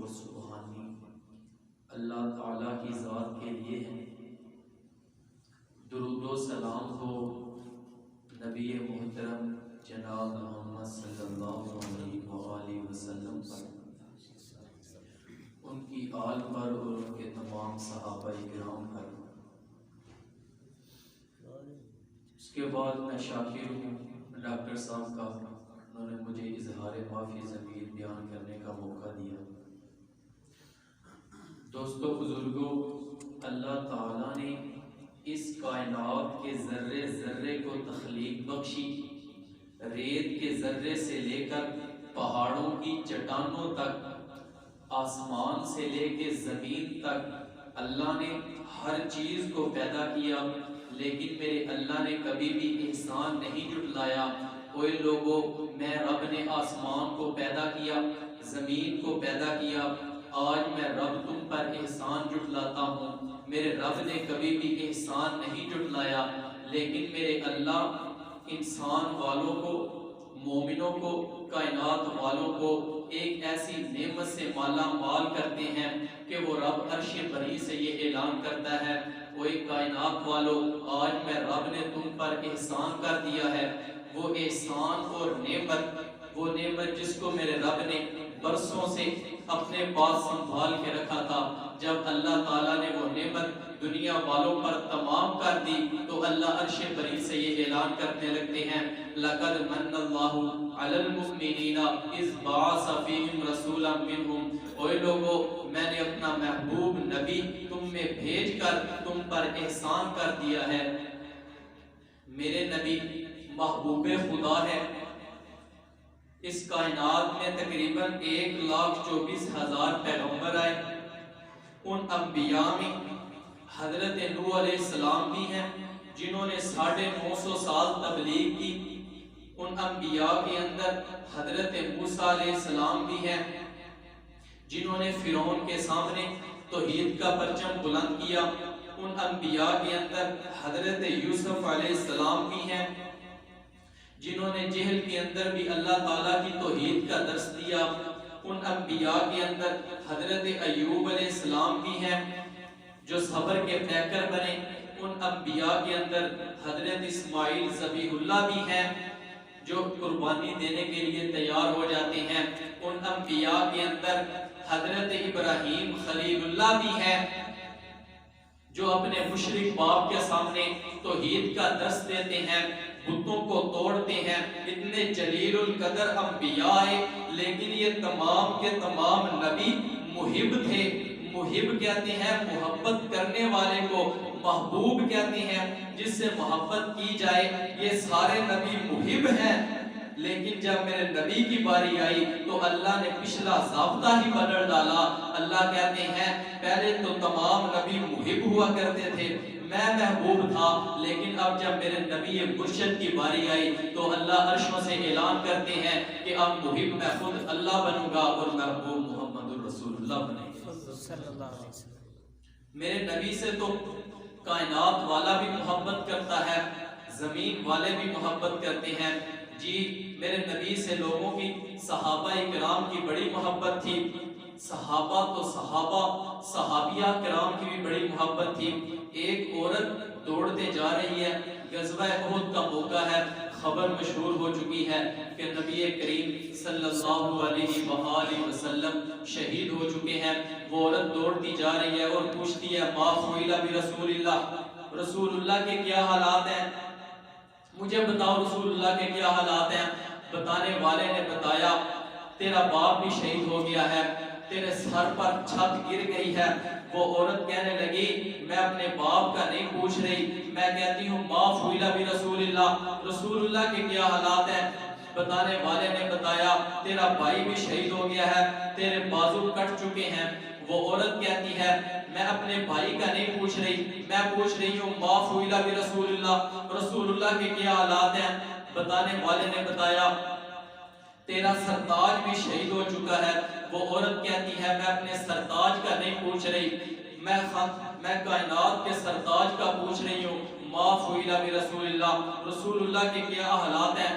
اور سبحانی اللہ تعالیٰ کی ذات کے لیے ہے۔ درود و سلام ہو نبی محترم جناب محمد صلی اللہ علیہ وآلہ وسلم پر، ان کی آل پر اور ان کے تمام صحابہ کرام پر۔ اس کے بعد میں شاکر ہوں ڈاکٹر صاحب کا، انہوں نے مجھے اظہار معافی ضمیر بیان کرنے کا موقع دیا۔ دوستو بزرگوں، اللہ تعالیٰ نے اس کائنات کے ذرے ذرے کو تخلیق بخشی، ریت کے ذرے سے لے کر پہاڑوں کی چٹانوں تک، آسمان سے لے کے زمین تک اللہ نے ہر چیز کو پیدا کیا، لیکن میرے اللہ نے کبھی بھی احسان نہیں جٹلایا۔ اوے لوگوں، میں رب نے آسمان کو پیدا کیا، زمین کو پیدا کیا، آج میں رب تم پر احسان جٹلاتا ہوں۔ میرے رب نے کبھی بھی احسان نہیں جٹلایا، لیکن میرے اللہ انسان والوں کو، مومنوں کو، کائنات والوں کو ایک ایسی نعمت سے مالا مال کرتے ہیں کہ وہ رب عرش بری سے یہ اعلان کرتا ہے، وہ ایک کائنات والوں، آج میں رب نے تم پر احسان کر دیا ہے۔ وہ احسان اور وہ نعمت جس کو میرے رب نے برسوں سے اپنے پاس سنبھال کے رکھا تھا، جب اللہ تعالیٰ نے وہ نعمت دنیا والوں پر تمام کر دی تو اللہ عرش بری سے یہ اعلان کرنے لگتے ہیں، لَقَدْ مَنَّ اللَّهُ عَلَى الْمُؤْمِنِينَ إِذْ بَعَثَ فِيهِمْ رَسُولًا مِّنْهُمْ۔ اوے لوگو، میں نے اپنا محبوب نبی تم میں بھیج کر تم پر احسان کر دیا ہے۔ میرے نبی محبوب خدا ہے۔ اس کائنات میں تقریباً 1,24,000 پیغمبر آئے۔ ان انبیاء میں حضرت نوح علیہ السلام بھی ہیں جنہوں نے 950 سال تبلیغ کی۔ ان انبیاء کے اندر حضرت موسیٰ علیہ السلام بھی ہیں جنہوں نے فرعون کے سامنے توحید کا پرچم بلند کیا۔ ان انبیاء کے اندر حضرت یوسف علیہ السلام بھی ہیں جنہوں نے جہل کے اندر بھی اللہ تعالیٰ کی توحید کا درس دیا۔ ان انبیاء کے اندر حضرت ایوب علیہ السلام بھی ہیں جو صبر کے پیکر بنے۔ ان انبیاء کے اندر حضرت اسماعیل ذبیح اللہ بھی ہیں جو قربانی دینے کے لیے تیار ہو جاتے ہیں۔ ان انبیاء کے اندر حضرت ابراہیم خلیل اللہ بھی ہیں جو اپنے مشرک باپ کے سامنے توحید کا درس دیتے ہیں، بتوں کو توڑتے ہیں۔ اتنے جلیل القدر انبیاء ہیں، لیکن یہ تمام کے تمام نبی محب تھے۔ محب کہتے ہیں محبت کرنے والے کو، محبوب کہتے ہیں جس سے محبت کی جائے۔ یہ سارے نبی محب ہیں، لیکن جب میرے نبی کی باری آئی تو اللہ نے پچھلا ضابطہ ہی بدل ڈالا۔ اللہ کہتے ہیں پہلے تو تمام نبی محب ہوا کرتے تھے، میں محبوب تھا، لیکن اب جب میرے نبی مرشد کی باری آئی تو اللہ عرشوں سے اعلان کرتے ہیں کہ اب محب میں خود اللہ بنوں گا اور محبوب محمد الرسول اللہ بنے گا صلی اللہ علیہ وسلم۔ میرے نبی سے تو کائنات والا بھی محبت کرتا ہے، زمین والے بھی محبت کرتے ہیں۔ جی، میرے نبی سے لوگوں کی، صحابہ کرام کی بڑی محبت تھی۔ صحابہ تو صحابیہ کرام کی بھی بڑی محبت تھی۔ ایک عورت دوڑتے جا رہی ہے، غزوہ احد کا موقع ہے، خبر مشہور ہو چکی ہے کہ نبی کریم صلی اللہ علیہ وآلہ وسلم شہید ہو چکے ہیں۔ وہ عورت دوڑتی جا رہی ہے اور پوچھتی ہے ما فعل برسول اللہ، رسول اللہ کے کیا حالات ہیں، مجھے بتاؤ رسول اللہ کے کیا حالات ہیں۔ بتانے والے نے بتایا تیرا باپ بھی شہید ہو گیا ہے، تیرے سر پر چھت گر گئی ہے۔ وہ عورت کہنے لگی میں اپنے باپ کا نہیں پوچھ رہی، میں کہتی ہوں ما فعل برسول اللہ، رسول اللہ کے کیا حالات ہیں۔ بتانے والے نے بتایا تیرا بھائی بھی شہید ہو گیا ہے، تیرے بازو کٹ چکے ہیں۔ وہ عورت کہتی ہے میں اپنے بھائی کا نہیں پوچھ رہی، میں پوچھ رہی ہوں ما فعل برسول اللہ، رسول اللہ کے کیا حالات ہیں۔ بتانے والے نے بتایا تیرا سرتاج بھی شہید ہو چکا ہے۔ وہ عورت کہتی ہے میں اپنے سرتاج کا نہیں پوچھ رہی، میں کائنات کے سرتاج کا پوچھ رہی ہوں، ما فعل برسول اللہ، رسول اللہ کے کیا حالات ہیں۔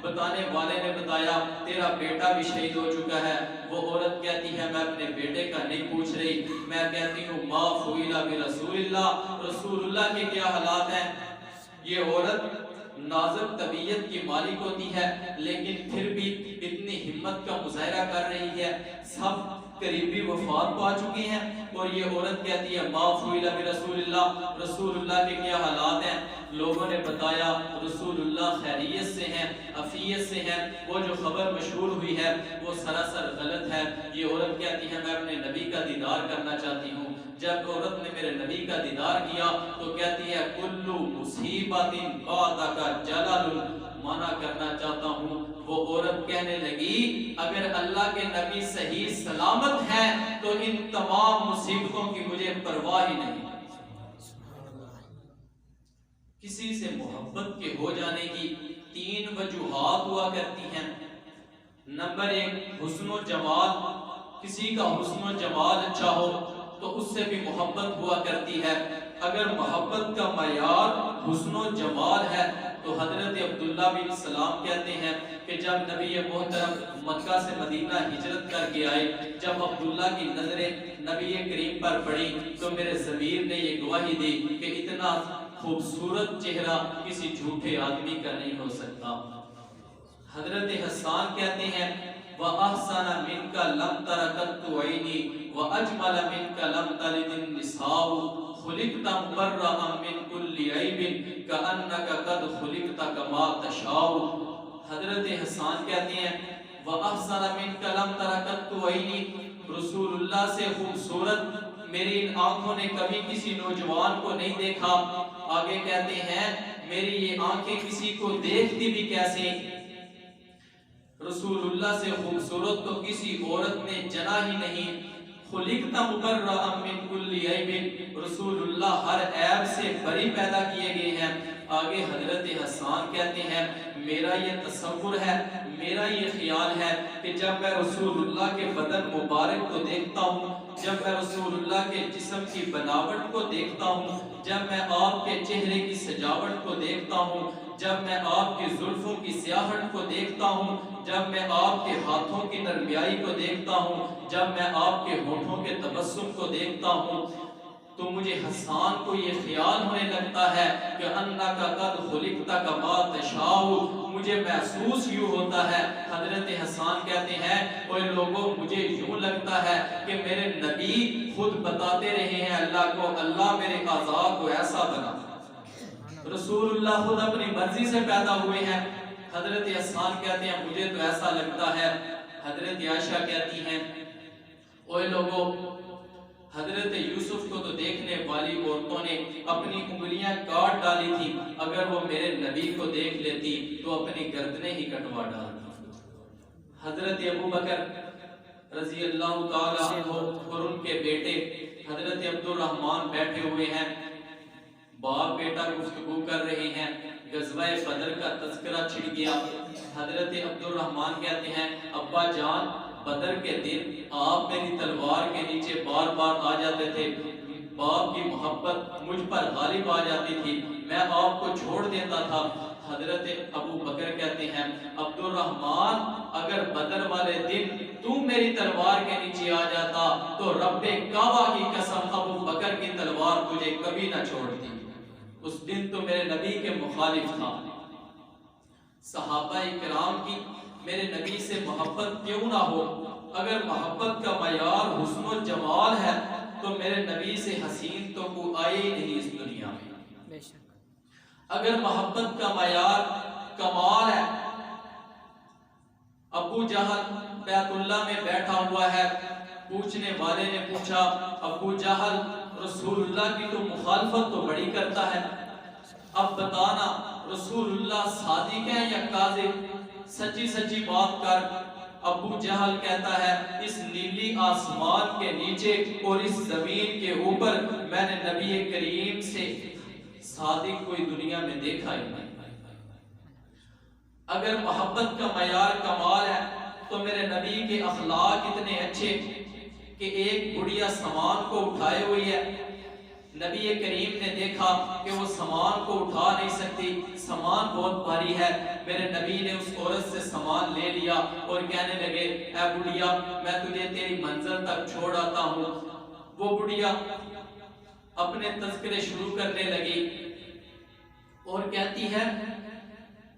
بتانے والے نے بتایا تیرا بیٹا بھی شہید ہو چکا ہے۔ وہ عورت کہتی ہے میں اپنے بیٹے کا نہیں پوچھ رہی، میں کہتی ہوں ما فعل برسول اللہ، رسول اللہ کے کیا حالات ہیں۔ یہ عورت نازک طبیعت کی مالک ہوتی ہے لیکن پھر بھی اتنی ہمت کا مظاہرہ کر رہی ہے۔ سب قریبی وفات پا چکی ہیں اور یہ عورت کہتی ہے ما فعل برسول اللہ، رسول اللہ کے کیا حالات ہیں۔ لوگوں نے بتایا رسول اللہ خیریت سے ہیں، عافیت سے ہیں، وہ جو خبر مشہور ہوئی ہے وہ سراسر غلط ہے۔ یہ عورت کہتی ہے میں اپنے نبی کا دیدار کرنا چاہتی ہوں۔ جب عورت نے میرے نبی کا دیدار کیا تو کہتی ہے کلو مصیبت بعدک جلل، منع کرنا چاہتا ہوں۔ وہ عورت کہنے لگی اگر اللہ کے نبی صحیح سلامت ہیں تو ان تمام مصیبتوں کی مجھے پرواہ ہی نہیں۔ کسی سے محبت کے ہو جانے کی 3 وجوہات ہوا کرتی ہیں۔ نمبر 1 حسن و جمال، کسی کا حسن و جمال اچھا ہو تو اس سے بھی محبت ہوا کرتی ہے۔ اگر محبت کا معیار حسن و جمال ہے تو حضرت عبداللہ بن سلام کہتے ہیں کہ جب نبی محترم مکہ سے مدینہ ہجرت کر کے آئے، جب عبداللہ کی نظریں نبی کریم پر پڑی تو میرے ضمیر نے یہ گواہی دی کہ اتنا خوبصورت چہرہ کسی جھوٹے آدمی کا نہیں ہو سکتا۔ حضرت حسان کہتے ہیں وَأَحْسَنَ مِنْكَ لَمْ تَرَ قَطُّ عَيْنِي وَأَجْمَلَ مِنْكَ لَمْ تَلِدِ النِّسَاءُ خُلِقْتَ مُبَرَّأً مِنْ كُلِّ عَيْبٍ كَأَنَّكَ قَدْ خُلِقْتَ كَمَا تَشَاءُ۔ حضرت حسان کہتے ہیں وَأَحْسَنَ مِنْكَ لَمْ تَرَ قَطُّ عَيْنِي، رسول اللہ سے خوبصورت میری ان آنکھوں نے کبھی کسی نوجوان کو نہیں دیکھا۔ آگے کہتے ہیں میری یہ آنکھیں کسی کو دیکھتی بھی کیسے، رسول اللہ سے خوبصورت تو کسی عورت نے جنا ہی نہیں۔ خلقت مبرأ من کل عیب، رسول اللہ ہر عیب سے بری پیدا کیے گئے ہیں۔ آگے حضرت حسان کہتے ہیں میرا یہ تصور ہے، میرا یہ خیال ہے کہ جب میں رسول اللہ کے بدن مبارک کو دیکھتا ہوں، جب میں رسول اللہ کے جسم کی بناوٹ کو دیکھتا ہوں، جب میں آپ کے چہرے کی سجاوٹ کو دیکھتا ہوں، جب میں آپ کی زلفوں کی سیاہٹ کو دیکھتا ہوں، جب میں آپ کے ہاتھوں کی نرمیائی کو دیکھتا ہوں، جب میں آپ کے ہونٹوں کے تبسم کو دیکھتا ہوں، تو مجھے حسان کو یہ خیال ہونے لگتا ہے کہ انک قد خلقت کما تشاء، مجھے محسوس یوں ہوتا ہے۔ حضرت حسان کہتے ہیں اوے لوگوں مجھے یوں لگتا ہے کہ میرے نبی خود بتاتے رہے ہیں اللہ کو، اللہ میرے اعضاء کو ایسا بنا۔ رسول اللہ خود اپنی مرضی سے پیدا ہوئے ہیں۔ حضرت حسان کہتے ہیں مجھے تو ایسا لگتا ہے۔ حضرت عائشہ کہتی ہیں اوے لوگوں حضرت یوسف کو تو دیکھنے والی عورتوں نے اپنی انگلیاں کاٹ ڈالی تھی، اگر وہ میرے نبی کو دیکھ لیتی تو اپنی گردنیں ہی کٹوا ڈالتی۔ حضرت ابو بکر رضی اللہ تعالی عنہ اور ان کے بیٹے حضرت عبد الرحمن بیٹھے ہوئے ہیں، باپ بیٹا گفتگو کر رہے ہیں، غزوہ بدر کا تذکرہ چھڑ گیا۔ حضرت عبد الرحمن کہتے ہیں ابا جان بدر کے دن آپ میری تلوار کے نیچے بار بار آ جاتے تھے، باپ کی محبت مجھ پر غالب آ جاتی تھی، میں آپ کو چھوڑ دیتا تھا۔ حضرت ابو بکر کہتے ہیں عبد الرحمن اگر بدر والے دن تم میری تلوار کے نیچے آ جاتا تو رب کعبہ کی قسم ابو بکر کی تلوار تجھے کبھی نہ چھوڑتی، اس دن تو میرے نبی کے مخالف تھا۔ صحابہ کرام کی میرے نبی سے محبت کیوں نہ ہو، اگر محبت کا معیار حسن و جمال ہے تو میرے نبی سے حسین تو کوئی آئے ہی نہیں اس دنیا میں۔ اگر محبت کا معیار کمال ہے، ابو جہل بیت اللہ میں بیٹھا ہوا ہے، پوچھنے والے نے پوچھا ابو جہل رسول اللہ کی تو مخالفت تو بڑی کرتا ہے، اب بتانا رسول اللہ صادق ہے یا کاذب، سچی سچی بات کر۔ ابو جہل کہتا ہے اس نیلی آسمان کے نیچے اور اس زمین کے اوپر میں نے نبی کریم سے صادق کوئی دنیا میں دیکھا ہی نہیں۔ اگر محبت کا معیار کمال ہے تو میرے نبی کے اخلاق اتنے اچھے کہ ایک بڑھیا سامان کو اٹھائے ہوئی ہے، نبی کریم نے دیکھا کہ وہ سامان کو اٹھا نہیں سکتی، سامان بہت بھاری ہے۔ میرے نبی نے اس عورت سے سامان لے لیا اور کہنے لگے اے بڑھیا میں تجھے تیری منزل تک چھوڑ آتا ہوں۔ وہ بڑھیا اپنے تذکرے شروع کرنے لگی اور کہتی ہے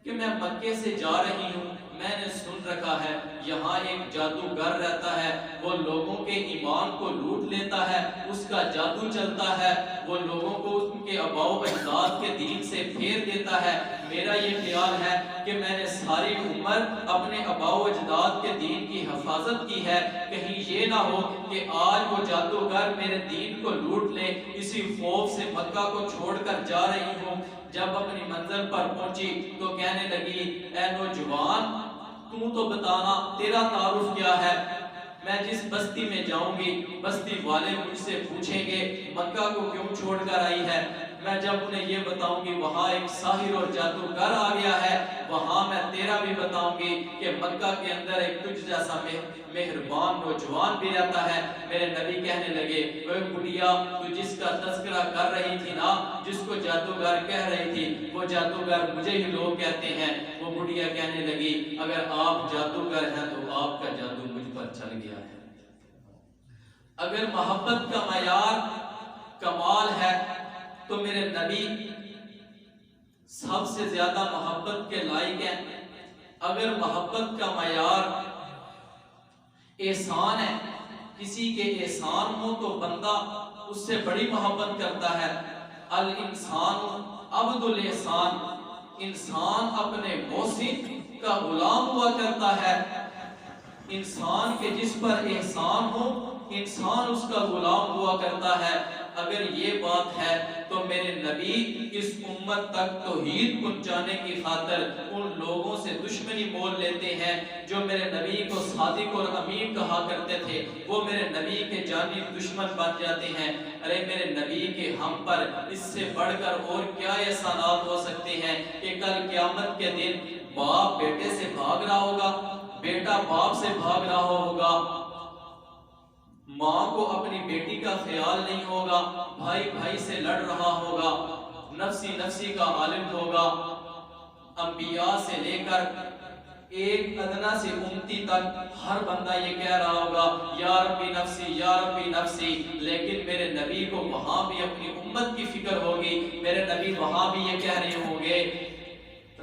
کہ میں مکے سے جا رہی ہوں، میں نے سن رکھا ہے یہاں ایک جادوگر رہتا ہے، وہ لوگوں کے ایمان کو لوٹ لیتا ہے، اس کا جادو چلتا ہے، وہ لوگوں کو ان کے آباء و اجداد کے دین سے پھیر دیتا ہے۔ میرا یہ خیال ہے کہ میں نے ساری عمر اپنے آباء و اجداد کے دین کی حفاظت کی ہے، کہیں یہ نہ ہو کہ آج وہ جادوگر میرے دین کو لوٹ لے۔ اسی خوف سے مکہ کو چھوڑ کر جا رہی ہوں۔ جب اپنی منزل پر پہنچی تو کہنے لگی اے نوجوان تو بتانا تیرا تعارف کیا ہے؟ میں جس بستی میں جاؤں گی بستی والے مجھ سے پوچھیں گے مکہ کو کیوں چھوڑ کر آئی ہے؟ میں جب انہیں یہ بتاؤں گی وہاں ایک ساحر اور جادوگر آ گیا ہے، وہاں میں تیرا بھی بتاؤں گی کہ مکہ کے اندر ایک تجھ جیسا مہربان نوجوان بھی رہتا ہے۔ میرے نبی کہنے لگے اے بڑھیا تو جس کا تذکرہ کر رہی تھی نا، جس کو جادوگر کہہ رہی تھی، وہ جادوگر مجھے ہی لوگ کہتے ہیں۔ وہ بڑھیا کہنے لگی اگر آپ جادوگر ہیں تو آپ کا جادو مجھ پر چل گیا ہے۔ اگر محبت کا معیار کمال ہے تو میرے نبی سب سے زیادہ محبت کے لائق ہیں۔ اگر محبت کا معیار احسان ہے، کسی کے احسان ہو تو بندہ اس سے بڑی محبت کرتا ہے۔ الانسان عبد الاحسان، انسان اپنے محسن کا غلام ہوا کرتا ہے۔ انسان کے جس پر احسان ہو انسان اس کا غلام ہوا کرتا ہے۔ اگر یہ بات ہے تو میرے نبی اس امت تک توحید پہنچانے کی خاطر ان لوگوں سے دشمنی مول لیتے ہیں جو میرے نبی کو صادق اور امین کہا کرتے تھے، وہ میرے نبی کے جانی دشمن بن جاتے ہیں۔ ارے میرے نبی کے ہم پر اس سے بڑھ کر اور کیا احسانات ہو سکتے ہیں کہ کل قیامت کے دن باپ بیٹے سے بھاگ رہا ہوگا، بیٹا باپ سے بھاگ رہا ہوگا، ماں کو اپنی بیٹی کا خیال نہیں ہوگا، بھائی بھائی سے لڑ رہا ہوگا، نفسی نفسی کا عالم ہوگا۔ انبیاء سے لے کر ایک ادنا سے امتی تک ہر بندہ یہ کہہ رہا ہوگا یا ربی نفسی یا ربی نفسی، لیکن میرے نبی کو وہاں بھی اپنی امت کی فکر ہوگی۔ میرے نبی وہاں بھی یہ کہہ رہے ہوں گے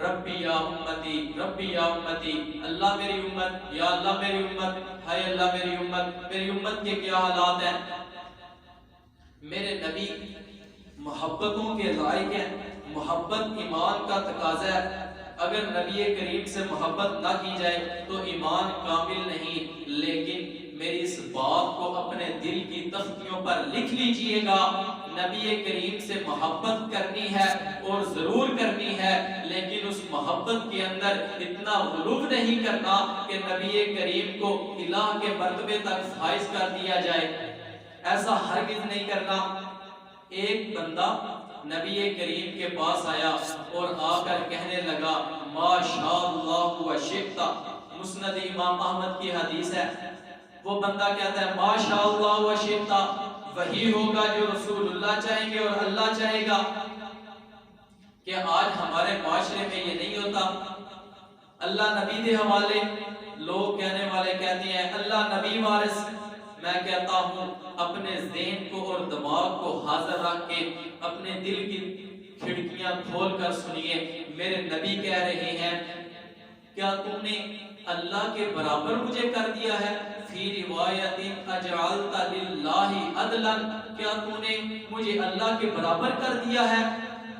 ربی یا امتی ربی یا امتی، اللہ میری امت، یا اللہ میری امت، ہائے اللہ میری امت۔ میری امت کے کیا حالات ہیں؟ میرے نبی محبتوں کے لائق ہیں۔ محبت ایمان کا تقاضا ہے۔ اگر نبی کریم سے محبت نہ کی جائے تو ایمان کامل نہیں۔ لیکن میری اس بات کو اپنے دل کی تختیوں پر لکھ لیجئے گا، نبی کریم سے محبت کرنی ہے اور ضرور کرنی ہے، لیکن اس محبت کے اندر اتنا غلو نہیں کرنا کہ نبی کریم کو الہ کے مرتبے تک فائز کر دیا جائے، ایسا ہرگز نہیں کرنا۔ ایک بندہ نبی کریم کے پاس آیا اور آ کر کہنے لگا ما شاء اللہ و شئت، مسند امام احمد کی حدیث ہے۔ وہ بندہ کہتا ہے ما شاء اللہ و شئت، وہی ہوگا جو رسول اللہ چاہیں گے اور اللہ چاہے گا۔ کہ آج ہمارے معاشرے میں یہ نہیں ہوتا، اللہ نبی دے حوالے، لوگ کہنے والے کہتے ہیں اللہ نبی وارث۔ میں کہتا ہوں اپنے ذہن کو اور دماغ کو حاضر رکھ کے اپنے دل کی کھڑکیاں کھول کر سنیے۔ میرے نبی کہہ رہے ہیں کیا تم نے اللہ کے برابر مجھے کر دیا ہے؟ فی روایت اجعلت للہ عدلا، کیا تم نے مجھے اللہ کے برابر کر دیا ہے؟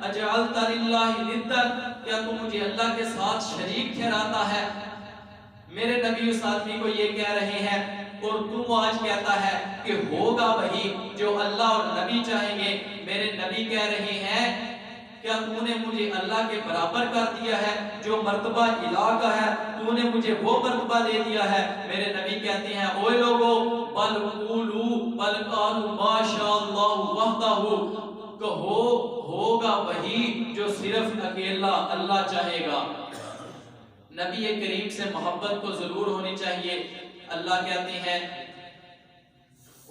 اجعلت للہ ندا، کیا تم مجھے اللہ کے ساتھ شریک ٹھہراتا ہے؟ میرے نبی اس آدمی کو یہ کہہ رہے ہیں اور تم آج کہتا ہے کہ ہوگا وہی جو اللہ اور نبی چاہیں گے۔ میرے نبی کہہ رہے ہیں کیا تو نے مجھے اللہ کے برابر کر دیا ہے؟ جو مرتبہ الہ کا ہے تو نے مجھے وہ مرتبہ دے دیا ہے۔ میرے نبی کہتے ہیں اوے لوگو بل قولوا بل قالوا ما شاء اللہ وحدہ، کہو ہوگا وہی جو صرف اکیلا اللہ چاہے گا۔ نبی کریم سے محبت تو ضرور ہونی چاہیے۔ اللہ کہتے ہیں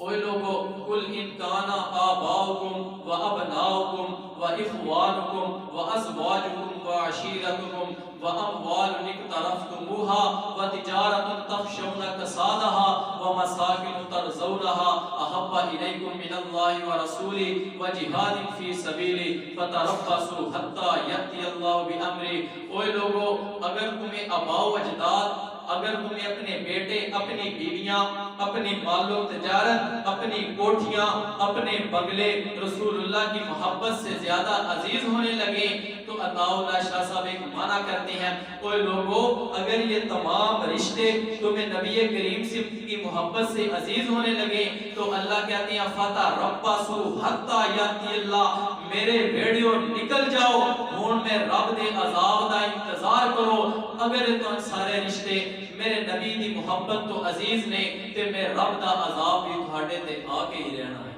اوے لوگو قل ان کانا آباؤکم و ابناؤکم و اخوانکم و ازواجکم و عشیرتکم و اموال اقترفتموها و تجارت تخشون کسادها و مساکن ترضونها احب الیکم من اللہ و رسولی و جہاد فی سبیلی فتربصوا حتی یأتی اللہ بامری۔ اوے لوگو اگر تمہیں آباء و اجداد، اگر تمہیں اپنے بیٹے، اپنی بیویاں، اپنی مال و تجارت، اپنی کوٹھیاں، اپنے بنگلے رسول اللہ کی محبت سے زیادہ عزیز ہونے لگے تو عطاء اللہ شاہ صاحب ایک معنی کرتے ہیں، اوے لوگو اگر یہ تمام رشتے تمہیں نبی کریم سے کی محبت سے عزیز ہونے لگے تو اللہ کہتے ہیں فتربصوا حتی یأتی اللہ، میرے بھیڑیوں نکل جاؤ، ہون میں رب دے عذاب دا انتظار کرو۔ اگر تم سارے رشتے میرے نبی دی محبت تو عزیز نے تے میں رب دا عذاب بھی تھوڑے تے آ کے ہی رہنا ہے۔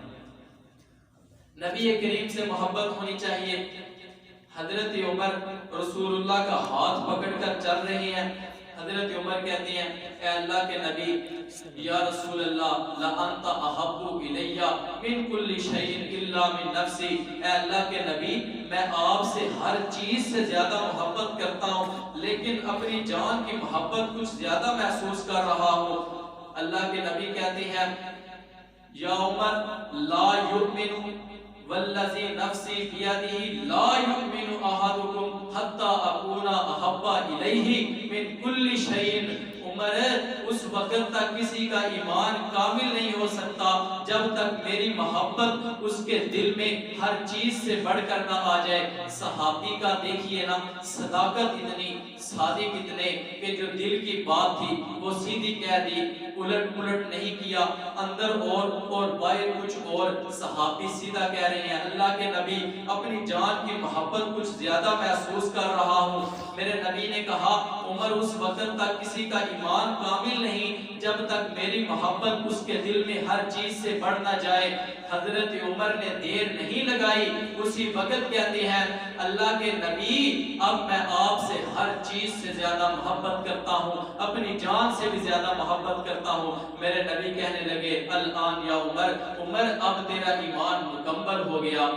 نبی کریم سے محبت ہونی چاہیے۔ حضرت عمر رسول اللہ کا ہاتھ پکڑ کر چل رہے ہیں، حضرت عمر کہتے ہیں اے اللہ کے نبی یا رسول اللہ لَأَنْتَ أَحَبُّ إِلَيَّ مِنْ كُلِّ شَيْءٍ إِلَّا مِنْ نَفْسِي، اے اللہ کے نبی میں آپ سے ہر چیز سے زیادہ محبت کرتا ہوں لیکن اپنی جان کی محبت کچھ زیادہ محسوس کر رہا ہوں۔ اللہ کے نبی کہتے ہیں یا عمر لا یؤمن والذی نفسی بیدہ لا یؤمن احدکم حتی اکون احب الیہ من کل شیء۔ عمر اس وقت تک کسی کا ایمان کامل نہیں ہو سکتا جب تک میری محبت اس کے دل میں ہر چیز سے بڑھ کر نہ آ جائے۔ صحابی کا دیکھیے نا صداقت اتنی، صادق اتنے کہ جو دل کی بات تھی وہ سیدھی کہہ دی، الٹ پلٹ نہیں کیا، اندر اور باہر کچھ اور۔ صحابی سیدھا کہہ رہے ہیں اللہ کے نبی اپنی جان کی محبت کچھ زیادہ محسوس کر رہا ہوں۔ میرے نبی نے کہا عمر اس وقت تک کسی کا ایمان کامل نہیں جب تک میری محبت اس کے دل میں ہر چیز سے بڑھ نہ جائے۔ حضرت عمر نے دیر نہیں لگائی، اسی وقت کہتے ہیں اللہ کے نبی اب میں آپ سے ہر چیز سے زیادہ محبت کرتا ہوں، اپنی جان سے بھی زیادہ محبت کرتا ہوں۔ میرے نبی کہنے لگے الآن یا عمر، عمر اب تیرا ایمان مکمل ہو گیا۔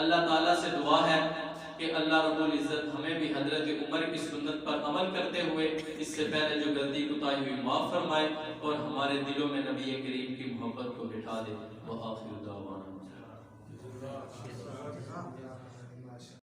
اللہ تعالیٰ سے دعا ہے کہ اللہ رب العزت ہمیں بھی حضرت عمر کی سنت پر عمل کرتے ہوئے اس سے پہلے جو غلطی کوتاہی ہوئی معاف فرمائے اور ہمارے دلوں میں نبی کریم کی محبت کو بٹھا دے۔ وآخر دعوانا